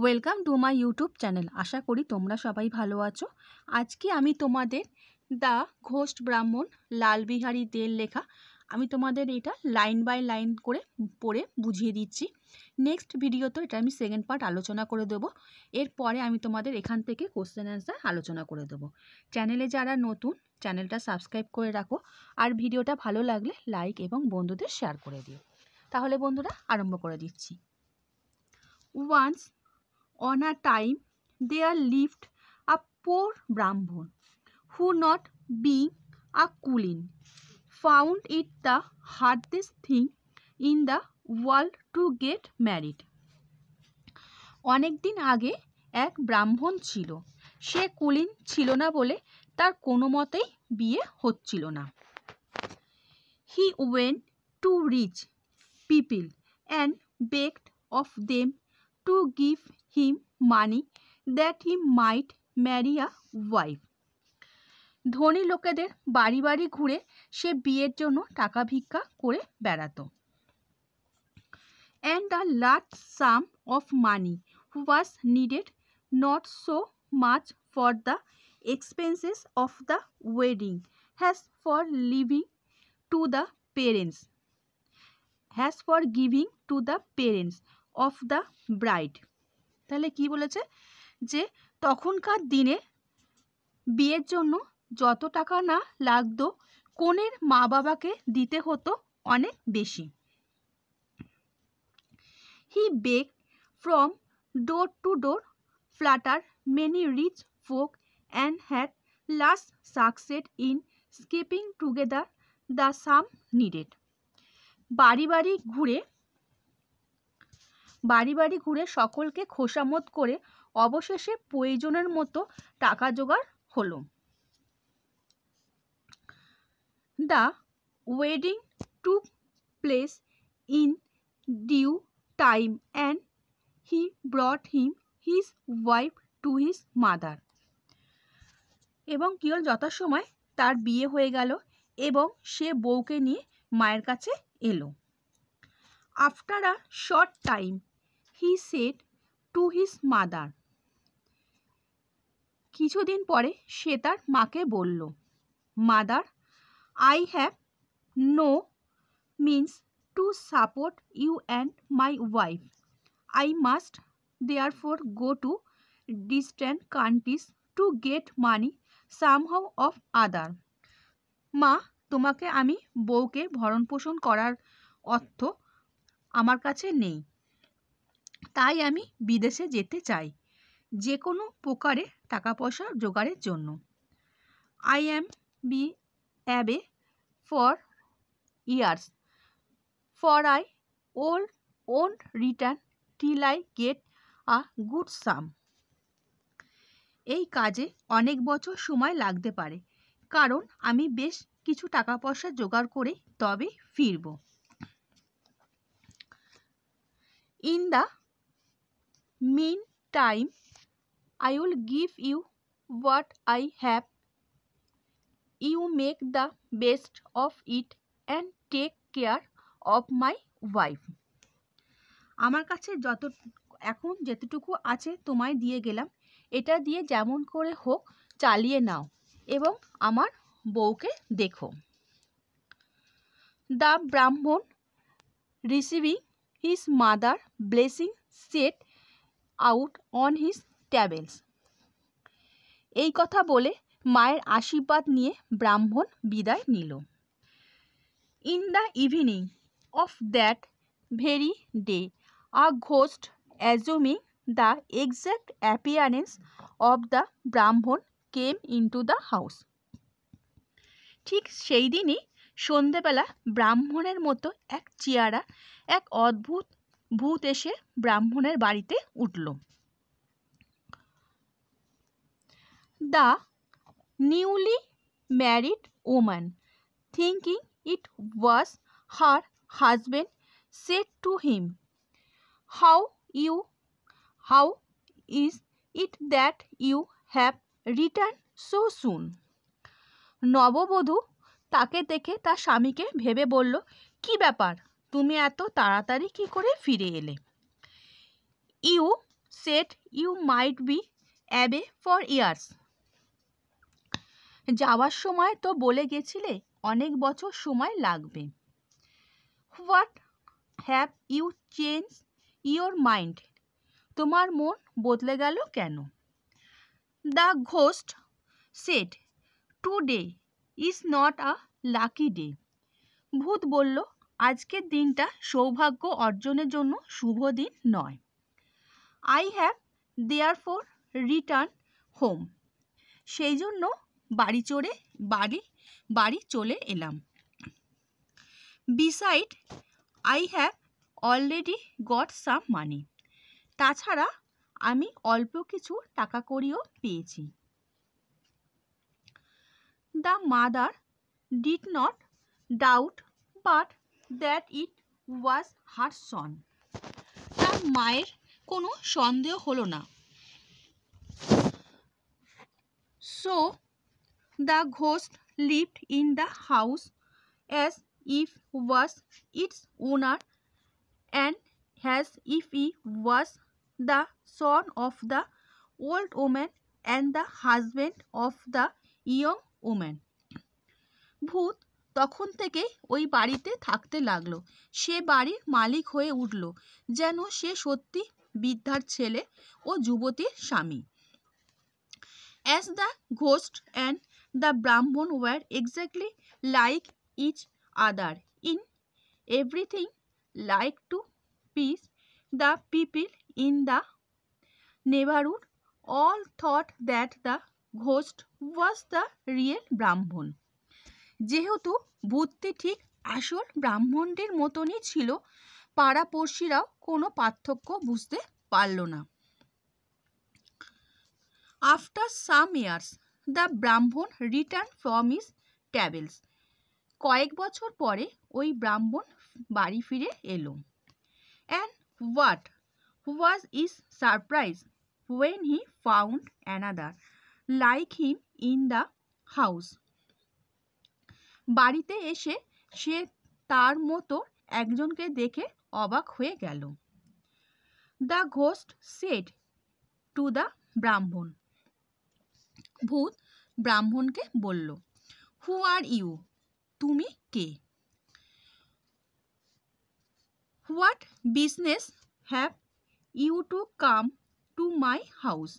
Welcome to my YouTube channel. আশা করি তোমরা সবাই ভালো আছো। আজকে আমি তোমাদের দ্য ঘোষ্ট ব্রাহ্মণ লালবিহারী দের লেখা আমি তোমাদের এটা লাইন বাই লাইন করে পড়ে বুঝিয়ে দিচ্ছি। নেক্সট ভিডিওতে এটা আমি সেকেন্ড পার্ট আলোচনা করে দেবো। এরপরে আমি তোমাদের এখান থেকে কোশ্চেন অ্যান্সার আলোচনা করে দেবো। চ্যানেলে যারা নতুন চ্যানেলটা সাবস্ক্রাইব করে রাখো, আর ভিডিওটা ভালো লাগলে লাইক এবং বন্ধুদের শেয়ার করে দিও। তাহলে বন্ধুরা আরম্ভ করে দিচ্ছি। Once on a time there lived a poor Brahmin who, not being a Kulin, found it the hardest thing in the world to get married. অনেক দিন আগে এক ব্রাহ্মণ ছিল। সে কুলীন ছিল না বলে তার কোনো মতেই বিয়ে হচ্ছিল না। He went to rich people and begged of them to give him money that he might marry a wife. ধনী লোকেদের বাড়ি বাড়ি ঘুরে সে বিয়ের জন্য টাকা ভিক্ষা করে বেড়াতো। And a large sum of money was needed, not so much for the expenses of the wedding as for giving to the parents of the bride. তাহলে কি বলেছে যে তখনকার দিনে বিয়ের জন্য যত টাকা না লাগতো কনের মা বাবাকে দিতে হতো অনেক বেশি। He begged from door to door, flattered many rich folk, and had last succeeded in keeping together the sum needed. বাড়ি বাড়ি ঘুরে সকলকে খোশামত করে অবশেষে প্রয়োজনের মতো টাকা জোগাড় হলো। The wedding took place in due time and he brought his wife to his mother. এবং কি হল, যথাসময় তার বিয়ে হয়ে গেল এবং সে বউকে নিয়ে মায়ের কাছে এলো। After a short time he said to his mother, কিছুদিন পরে সে তার মাকে বলল, Mother, I have no means to support you and my wife. I must therefore go to distant countries to get money somehow of other. মা, তোমাকে আমি বউকে ভরণ পোষণ করার অর্থ আমার কাছে নেই, তাই আমি বিদেশে যেতে চাই যে কোনো প্রকারে টাকা পয়সা জোগাড়ের জন্য। I am be away for years, for I won't return till I get a good sum. এই কাজে অনেক বছর সময় লাগতে পারে, কারণ আমি বেশ কিছু টাকা পয়সা জোগাড় করে তবে ফিরব। In the meantime, I will give you what I have. You make the best of it and take care of my wife. আমার কাছে এখন যেতটুকু আছে তোমায় দিয়ে গেলাম, এটা দিয়ে যেমন করে হোক চালিয়ে নাও এবং আমার বউকে দেখো। The Brahmin, receiving his mother blessing, set out on his travels. এই কথা বলে মায়ের আশীর্বাদ নিয়ে ব্রাহ্মণ বিদায় নিল। In the evening of that very day, a ghost, assuming the exact appearance of the Brahmin, came into the house. ঠিক সেই দিনই সন্ধেবেলা ব্রাহ্মণের মতো এক চেহারা এক অদ্ভুত ভূত এসে ব্রাহ্মণের বাড়িতে উঠল। The newly married woman, thinking it was her husband, said to him, How is it that you have returned so soon? নববধূ তাকে দেখে তার স্বামীকে ভেবে বলল, কি ব্যাপার, তুমি এত তাড়াতাড়ি কি করে ফিরে এলে? You said you might be away for years. যাওয়ার সময় তো বলে গেছিলে অনেক বছর সময় লাগবে। What have you changed your mind? তোমার মন বদলে গেল কেন? The ghost said, today is not a lucky day. ভূত বলল, আজকের দিনটা সৌভাগ্য অর্জনের জন্য শুভ দিন নয়। I have therefore returned home. সেই জন্য বাড়ি চলে এলাম। Beside, I have already got some money. তাছাড়া আমি অল্প কিছু টাকা কড়িও পেয়েছি। The mother did not doubt but that it was her son. তার মায়ের কোনো সন্দেহ হলো না। So the ghost lived in the house as if was its owner and as if he was the son of the old woman and the husband of the young woman. ভূত তখন থেকে ওই বাড়িতে থাকতে লাগলো। সে বাড়ির মালিক হয়ে উঠল, যেন সে সত্যি বৃদ্ধার ছেলে ও যুবতীর স্বামী। As the ghost and the Brahman were exactly like each other in everything, like to please the people in the neighborhood, all thought that the ghost was the real Brahman. যেহেতু ভূতটি ঠিক আসল ব্রাহ্মণটির মতনই ছিল, পাড়াপড়শিরাও কোনো পার্থক্য বুঝতে পারল না। After some years, the Brahman returned from his travels. কয়েক বছর পরে ওই ব্রাহ্মণ বাড়ি ফিরে এলো। And what was his surprise when he found another like him in the house. বাড়িতে এসে সে তার মতো একজনকে দেখে অবাক হয়ে গেল। The ghost said to the Brahman. ভূত ব্রাহ্মণকে বলল, Who are you? তুমি কে? What business have you to come to my house?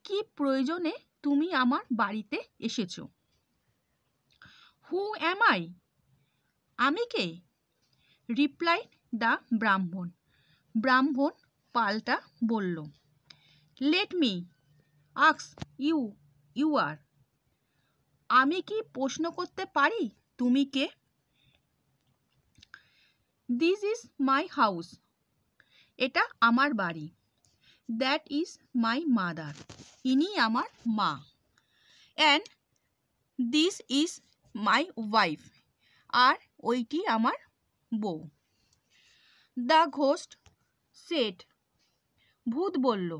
কি প্রয়োজনে তুমি আমার বাড়িতে এসেছো? Who am I? আমি কে? Replied the Brahman. ব্রাহ্মণ পাল্টা বলল, Let me ask you, you are. আমি কি প্রশ্ন করতে পারি তুমি কে? This is my house. এটা আমার বাড়ি। That is my mother. ইনি আমার মা। And this is my wife. আর ওইটি আমার বউ। The ghost said. ভূত বলল,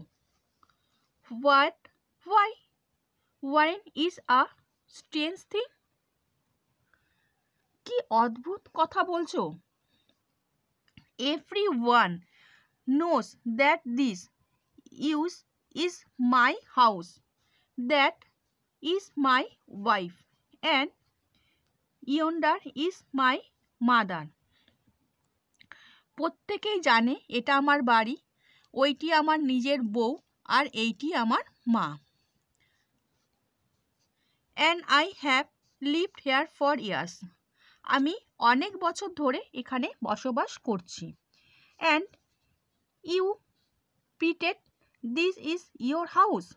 What? Why? Warren is a strange thing. কি অদ্ভুত কথা বলছো? Everyone knows that this is my house. That is my wife. And yonder is my mother. প্রত্যেকেই জানে এটা আমার বাড়ি, ওইটি আমার নিজের বউ, আর এইটি আমার মা। And I have lived here for years. আমি অনেক বছর ধরে এখানে বসবাস করছি। And you pretend this is your house.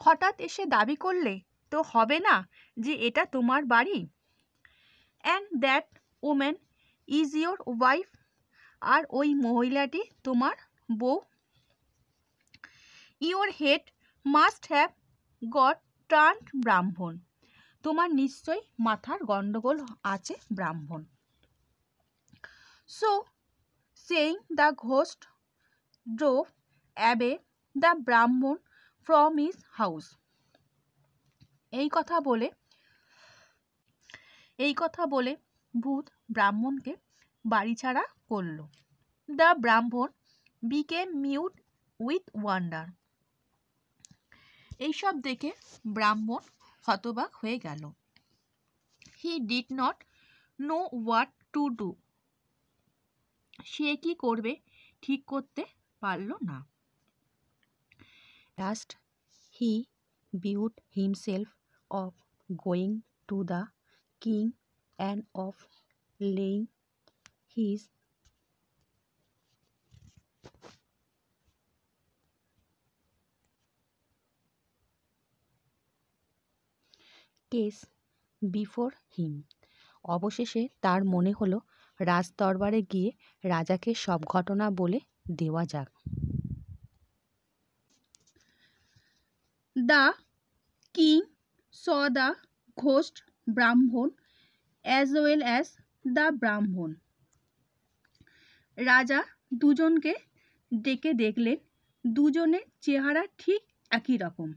হঠাৎ এসে দাবি করলে তো হবে না যে এটা তোমার বাড়ি। And that woman is your wife. আর ওই মহিলাটি তোমার বউ। Your head must have got turned ব্রাহ্মণ। তোমার নিশ্চয় মাথার গন্ডগোল আছে ব্রাহ্মণ। So saying, the ghost drove away the Brahman from his house. এই কথা বলে ভূত ব্রাহ্মণকে বাড়ি ছাড়া করল। The Brahman became mute with wonder. এইসব দেখে ব্রাহ্মণ হতবাক হয়ে গেল। He did not know what to do. সে কি করবে ঠিক করতে পারল না। Last he bethought himself of going to the king and of laying his case before him. অবশেষে তার মনে হলো রাজদরবারে গিয়ে রাজাকে সব ঘটনা বলে দেওয়া যাক। The king saw the ghost Brahmon as well as the Brahmon. রাজা দুজনকে ডেকে দেখলেন, দুজনের চেহারা ঠিক একই রকম।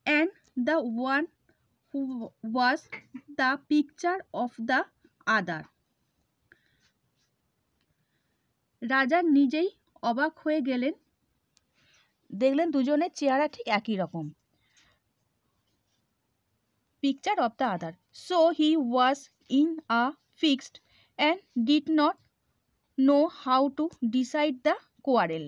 And the one who was the picture of the other. রাজা নিজেই অবাক হয়ে গেলেন, দেখলেন দুজনের চেহারা ঠিক একই রকম। Picture of the other. So he was in a fixed and did not know how to decide the quarrel.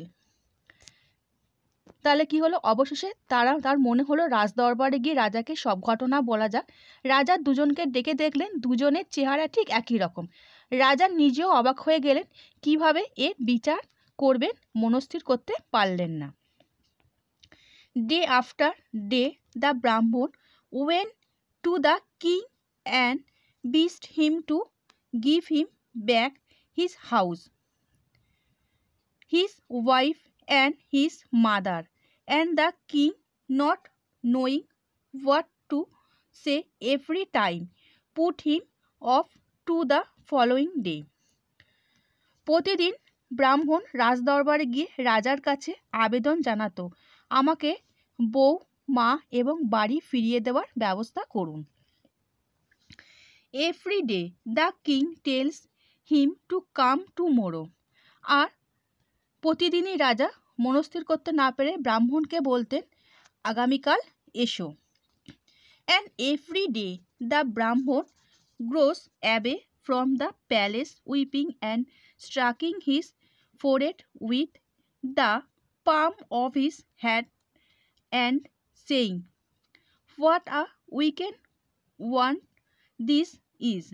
তাহলে কি হলো, অবশেষে তার মনে হলো রাজদরবারে গিয়ে রাজাকে সব ঘটনা বলা যাক। রাজা দুজনকে ডেকে দেখলেন, দুজনের চেহারা ঠিক একই রকম। রাজা নিজেও অবাক হয়ে গেলেন, কিভাবে এর বিচার করবেন মনস্থির করতে পারলেন না। Day after day the Brahmon went to the king and begged him to give him back his house, his wife and his mother, and the king, not knowing what to say every time, put him off to the following day. প্রতিদিন ব্রাহ্মণ রাজদরবারে গিয়ে রাজার কাছে আবেদন জানাতো, আমাকে বউ, মা এবং বাড়ি ফিরিয়ে দেওয়ার ব্যবস্থা করুন। Every day the king tells him to come tomorrow. আর প্রতিদিনই রাজা মনস্থির করতে না পেরে ব্রাহ্মণকে বলতেন, আগামীকাল এসো। And every day the Brahmon goes away from the palace weeping and striking his forehead with the palm of his hand and saying, what a wicked one this is.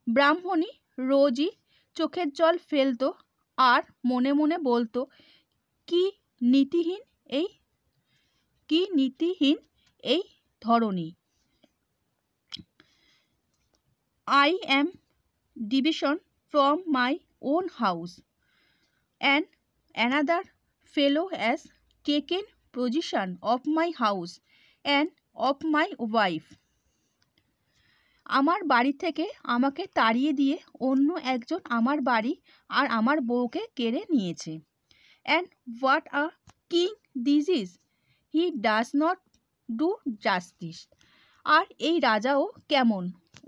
ব্রাহ্মণী রোজই চোখের জল ফেলতো আর মনে মনে বলতো, কি নীতিহীন এই ধরনী। I am division from my own house and another fellow has taken possession of my house and of my wife. আমার বাড়ি থেকে আমাকে তাড়িয়ে দিয়ে অন্য একজন আমার বাড়ি আর আমার বউকে কেড়ে নিয়েছে। And what a king this is! He does not do justice. আর এই রাজাও কেমন,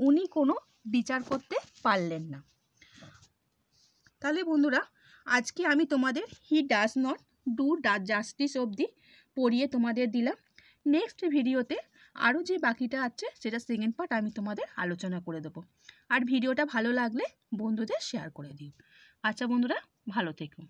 উনি কোনো বিচার করতে পারলেন না। তাহলে বন্ধুরা, আজকে আমি তোমাদের he does not do justice অবধি পড়িয়ে তোমাদের দিলাম। নেক্সট ভিডিওতে আরও যে বাকিটা আছে সেটা সেকেন্ড পার্ট আমি তোমাদের আলোচনা করে দেবো। আর ভিডিওটা ভালো লাগলে বন্ধুদের শেয়ার করে দিও। আচ্ছা বন্ধুরা, ভালো থেকো।